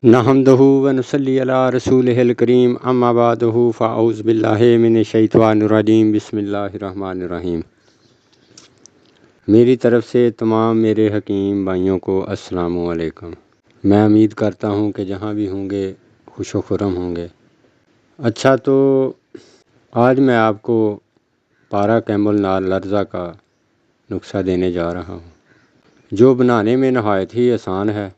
نحمدہ ونصلی علی رسولہ الکریم اما بعد فاعوذ باللہ من الشیطان الرجیم بسم اللہ الرحمن الرحیم۔ میری طرف سے تمام میرے حکیم بھائیوں کو السلام علیکم۔ میں امید کرتا ہوں کہ جہاں بھی ہوں گے خوش و خرم ہوں گے۔ اچھا، تو آج میں آپ کو پارا کیمل نار لرزہ کا نسخہ دینے جا رہا ہوں، جو بنانے میں نہایت ہی آسان ہے،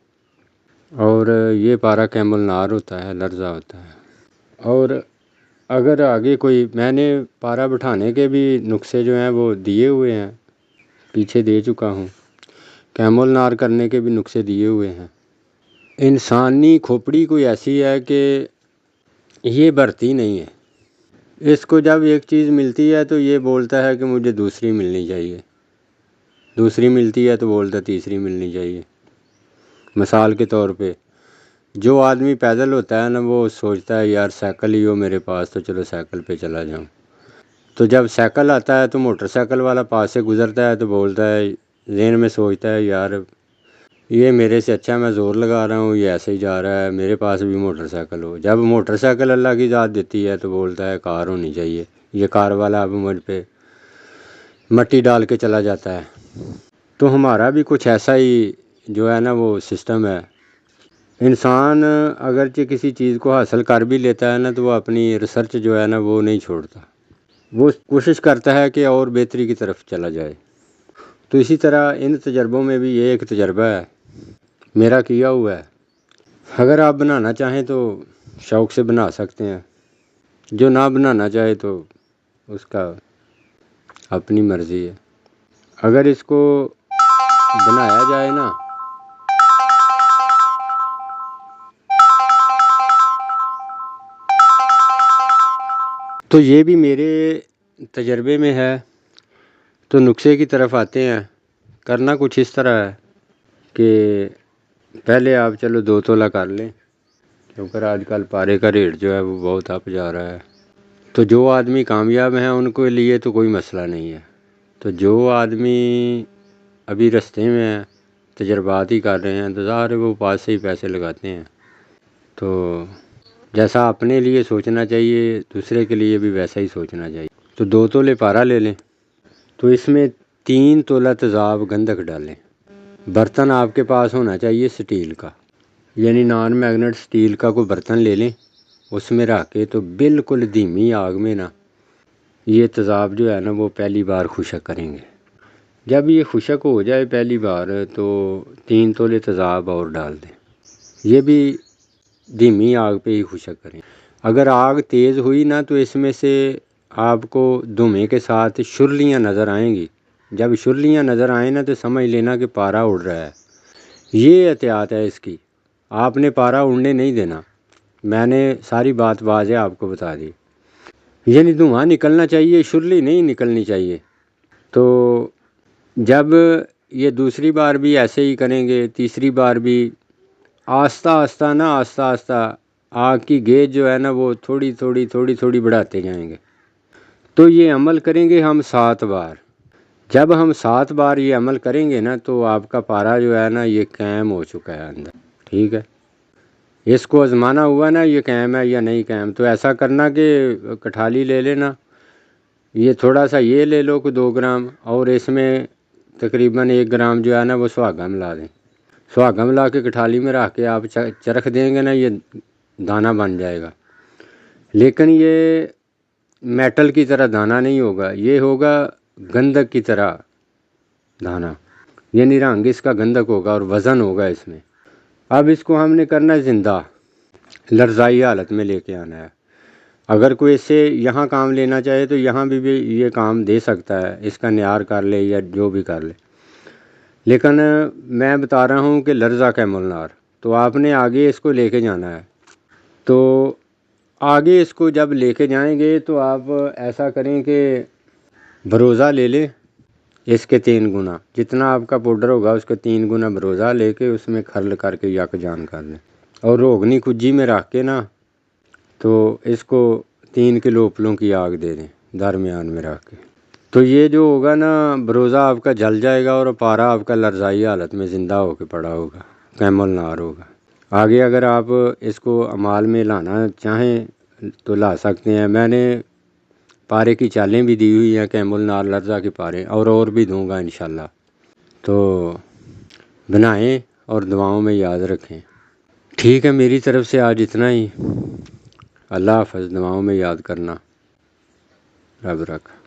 اور یہ پارا کیمل نار ہوتا ہے، لرزہ ہوتا ہے۔ اور اگر آگے میں نے پارا بٹھانے کے بھی نسخے جو ہیں وہ دیے ہوئے ہیں، پیچھے دے چکا ہوں۔ کیمل نار کرنے کے بھی نسخے دیے ہوئے ہیں۔ انسانی کھوپڑی کوئی ایسی ہے کہ یہ بھرتی نہیں ہے۔ اس کو جب ایک چیز ملتی ہے تو یہ بولتا ہے کہ مجھے دوسری ملنی چاہیے، دوسری ملتی ہے تو بولتا تیسری ملنی چاہیے۔ مثال کے طور پہ جو آدمی پیدل ہوتا ہے نا، وہ سوچتا ہے یار سائیکل ہی ہو میرے پاس تو چلو سائیکل پہ چلا جاؤں۔ تو جب سائیکل آتا ہے تو موٹر سائیکل والا پاس سے گزرتا ہے تو بولتا ہے، ذہن میں سوچتا ہے یار یہ میرے سے اچھا، میں زور لگا رہا ہوں، یہ ایسے ہی جا رہا ہے، میرے پاس بھی موٹر سائیکل ہو۔ جب موٹر سائیکل اللہ کی ذات دیتی ہے تو بولتا ہے کار ہونی چاہیے، یہ کار والا اب مجھ پہ مٹی ڈال کے چلا جاتا ہے۔ تو ہمارا بھی کچھ ایسا ہی جو ہے نا وہ سسٹم ہے۔ انسان اگرچہ کسی چیز کو حاصل کر بھی لیتا ہے نا تو وہ اپنی ریسرچ جو ہے نا وہ نہیں چھوڑتا، وہ کوشش کرتا ہے کہ اور بہتری کی طرف چلا جائے۔ تو اسی طرح ان تجربوں میں بھی یہ ایک تجربہ ہے، میرا کیا ہوا ہے۔ اگر آپ بنانا چاہیں تو شوق سے بنا سکتے ہیں، جو نہ بنانا چاہے تو اس کا اپنی مرضی ہے۔ اگر اس کو بنایا جائے نا تو یہ بھی میرے تجربے میں ہے۔ تو نسخے کی طرف آتے ہیں۔ کرنا کچھ اس طرح ہے کہ پہلے آپ چلو 2 تولہ کر لیں، کیونکہ آج کل پارے کا ریٹ جو ہے وہ بہت اپ جا رہا ہے۔ تو جو آدمی کامیاب ہیں ان کے لیے تو کوئی مسئلہ نہیں ہے۔ تو جو آدمی ابھی رستے میں ہیں، تجربات ہی کر رہے ہیں، تو ظاہر ہے وہ پاس سے ہی پیسے لگاتے ہیں۔ تو جیسا اپنے لیے سوچنا چاہیے، دوسرے کے لیے بھی ویسا ہی سوچنا چاہیے۔ تو 2 تولے پارا لے لیں، تو اس میں 3 تولہ تیزاب گندھک ڈالیں۔ برتن آپ کے پاس ہونا چاہیے سٹیل کا، یعنی نان میگنیٹ سٹیل کا کوئی برتن لے لیں، اس میں رکھ کے تو بالکل دھیمی آگ میں نا یہ تیزاب جو ہے نا وہ پہلی بار خشک کریں گے۔ جب یہ خشک ہو جائے پہلی بار تو 3 تولے تیزاب اور ڈال دیں، یہ بھی دھیمی آگ پہ ہی خشک کریں۔ اگر آگ تیز ہوئی نا تو اس میں سے آپ کو دھویں کے ساتھ شرلیاں نظر آئیں گی۔ جب شرلیاں نظر آئیں نا تو سمجھ لینا کہ پارا اڑ رہا ہے۔ یہ احتیاط ہے اس کی، آپ نے پارا اڑنے نہیں دینا۔ میں نے ساری بات واضح آپ کو بتا دی، یعنی دھواں نکلنا چاہیے، شرلی نہیں نکلنی چاہیے۔ تو جب یہ دوسری بار بھی ایسے ہی کریں گے، تیسری بار بھی آہستہ آہستہ آگ کی گیج جو ہے نا وہ تھوڑی تھوڑی بڑھاتے جائیں گے۔ تو یہ عمل کریں گے ہم 7 بار۔ جب ہم 7 بار یہ عمل کریں گے نا تو آپ کا پارا جو ہے نا یہ قائم ہو چکا ہے اندر، ٹھیک ہے۔ اس کو آزمانا ہوا نا یہ قائم ہے یا نہیں قائم، تو ایسا کرنا کہ کٹھالی لے لینا، یہ تھوڑا سا یہ لے لو کہ 2 گرام، اور اس میں تقریباً 1 گرام جو ہے نا وہ سہاگا ملا دیں۔ سہاگا ملا کے کٹھالی میں رکھ کے آپ چرخ دیں گے نا، یہ دانہ بن جائے گا۔ لیکن یہ میٹل کی طرح دانہ نہیں ہوگا، یہ ہوگا گندھک کی طرح دانہ، یعنی رنگ اس کا گندھک ہوگا اور وزن ہوگا اس میں۔ اب اس کو ہم نے کرنا ہے زندہ، لرزائی حالت میں لے کے آنا ہے۔ اگر کوئی اس سے یہاں کام لینا چاہے تو یہاں بھی یہ کام دے سکتا ہے، اس کا نیار کر لے یا جو بھی کر لے، لیکن میں بتا رہا ہوں کہ لرزہ کیمل نار۔ تو آپ نے آگے اس کو لے کے جانا ہے۔ تو آگے اس کو جب لے کے جائیں گے تو آپ ایسا کریں کہ بروزہ لے لیں، اس کے 3 گنا، جتنا آپ کا پاؤڈر ہوگا اس کے 3 گنا بروزہ لے کے اس میں کھرل کر کے یک جان کر لیں، اور روغنی کجی میں رکھ کے نا تو اس کو 3 کلو اپلوں کی آگ دے دیں درمیان میں رکھ کے۔ تو یہ جو ہوگا نا بروزہ آپ کا جل جائے گا اور پارا آپ کا لرزائی حالت میں زندہ ہو کے پڑا ہوگا، کیمل نار ہوگا۔ آگے اگر آپ اس کو عمال میں لانا چاہیں تو لا سکتے ہیں۔ میں نے پارے کی چالیں بھی دی ہوئی ہیں، کیمل نار لرزہ کے پارے، اور بھی دوں گا انشاءاللہ۔ تو بنائیں اور دعاؤں میں یاد رکھیں۔ ٹھیک ہے، میری طرف سے آج اتنا ہی۔ اللہ حافظ، دعاؤں میں یاد کرنا۔ رب رکھ۔